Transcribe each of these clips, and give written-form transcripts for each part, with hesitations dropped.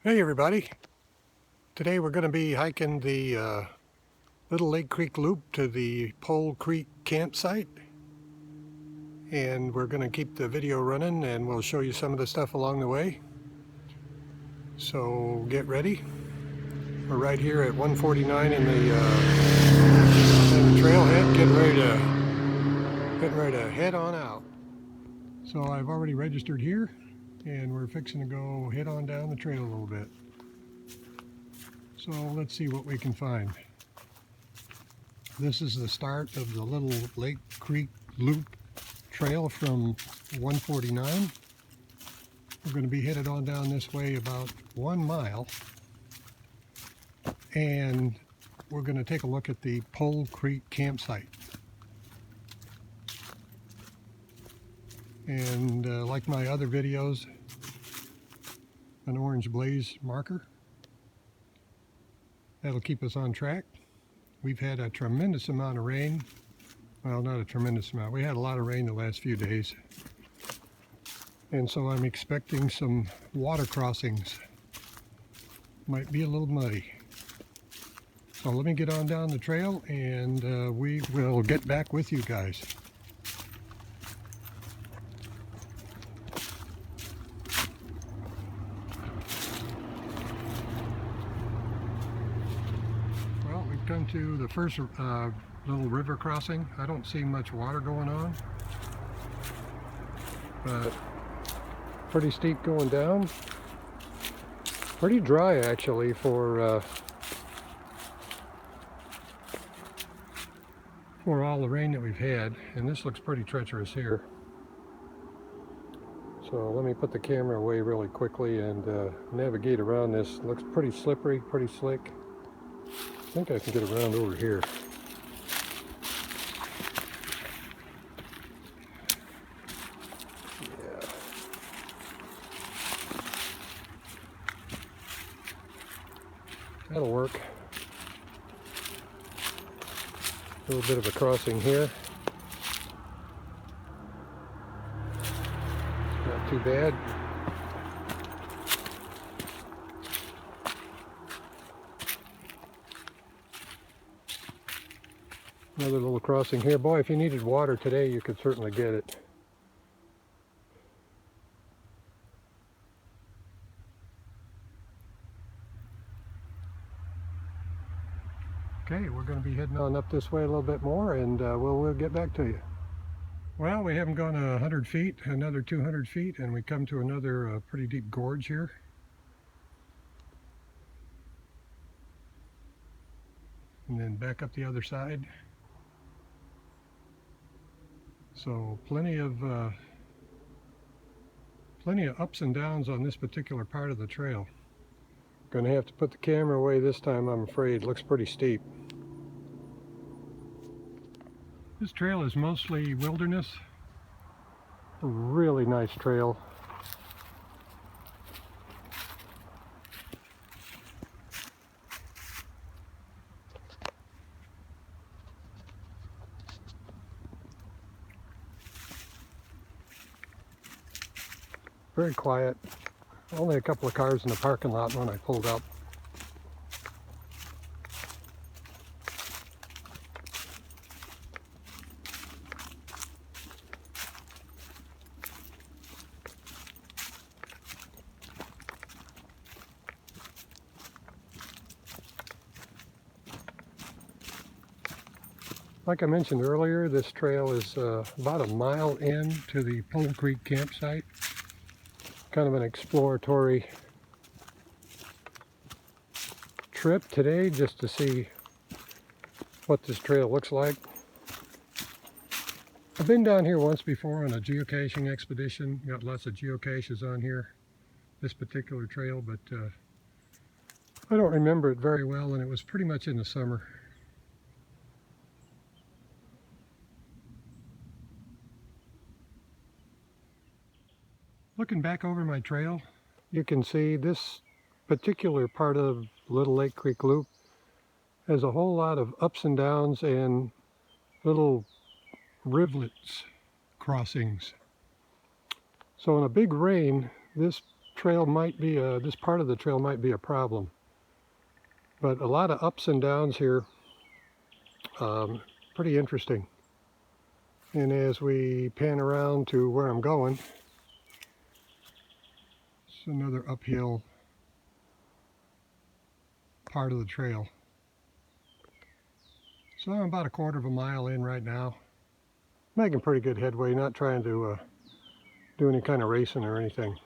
Hey everybody, today we're going to be hiking the Little Lake Creek Loop to the Pole Creek campsite, and we're going to keep the video running and we'll show you some of the stuff along the way. So get ready. We're right here at 149 in the trailhead, getting ready to head on out. So I've already registered here and we're fixing to go head on down the trail a little bit. So let's see what we can find. This is the start of the Little Lake Creek Loop trail from 149. We're going to be headed on down this way about 1 mile. And we're going to take a look at the Pole Creek campsite. And like my other videos, an orange blaze marker. That'll keep us on track. We've had a tremendous amount of rain. Well, not a tremendous amount. We had a lot of rain the last few days. And so I'm expecting some water crossings. Might be a little muddy. So let me get on down the trail and we will get back with you guys. Well, we've come to the first little river crossing. I don't see much water going on, but pretty steep going down. Pretty dry actually for all the rain that we've had, and this looks pretty treacherous here. So let me put the camera away really quickly and navigate around this. It looks pretty slippery, pretty slick. I think I can get around over here. Yeah. That'll work. A little bit of a crossing here. Not too bad. Another little crossing here. Boy, if you needed water today, you could certainly get it. Okay, we're going to be heading on up this way a little bit more, and we'll get back to you. Well, we haven't gone 100 feet, another 200 feet, and we come to another pretty deep gorge here. And then back up the other side. So plenty of ups and downs on this particular part of the trail. Going to have to put the camera away this time, I'm afraid. It looks pretty steep. This trail is mostly wilderness. A really nice trail. Very quiet. Only a couple of cars in the parking lot when I pulled up. Like I mentioned earlier, this trail is about 1 mile in to the Pole Creek campsite. Kind of an exploratory trip today just to see what this trail looks like. I've been down here once before on a geocaching expedition. Got lots of geocaches on here, this particular trail, but I don't remember it very well, and it was pretty much in the summer. Looking back over my trail, you can see this particular part of Little Lake Creek Loop has a whole lot of ups and downs and little rivulets crossings. So in a big rain, this trail might be this part of the trail might be a problem, but a lot of ups and downs here. Pretty interesting. And as we pan around to where I'm going, it's another uphill part of the trail. So I'm about a quarter of a mile in right now. Making pretty good headway, not trying to do any kind of racing or anything.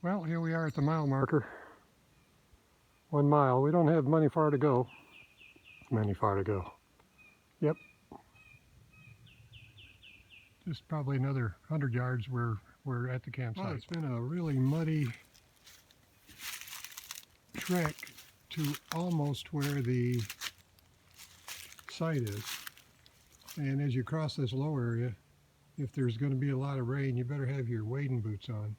Well, here we are at the mile marker. 1 mile. We don't have many far to go. Yep. Just probably another 100 yards we're at the campsite. Well, it's been a really muddy trek to almost where the site is. And as you cross this low area, if there's going to be a lot of rain, you better have your wading boots on.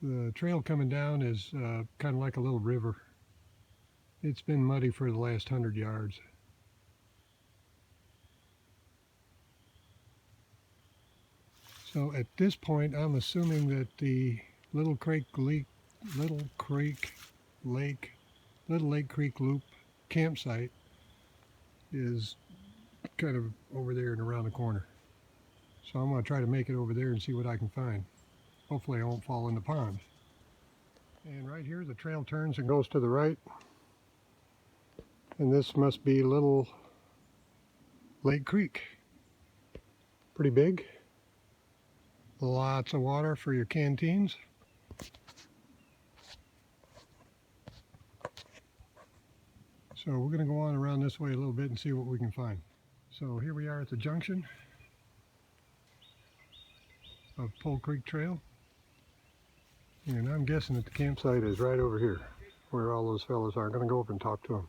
The trail coming down is kind of like a little river. It's been muddy for the last 100 yards. So at this point, I'm assuming that the Little Lake Creek Loop campsite is kind of over there and around the corner. So I'm going to try to make it over there and see what I can find. Hopefully I won't fall in the pond. And right here the trail turns and goes to the right. And this must be Little Lake Creek. Pretty big. Lots of water for your canteens. So we're going to go on around this way a little bit and see what we can find. So here we are at the junction of Pole Creek Trail. And I'm guessing that the campsite is right over here, where all those fellows are. I'm going to go up and talk to them.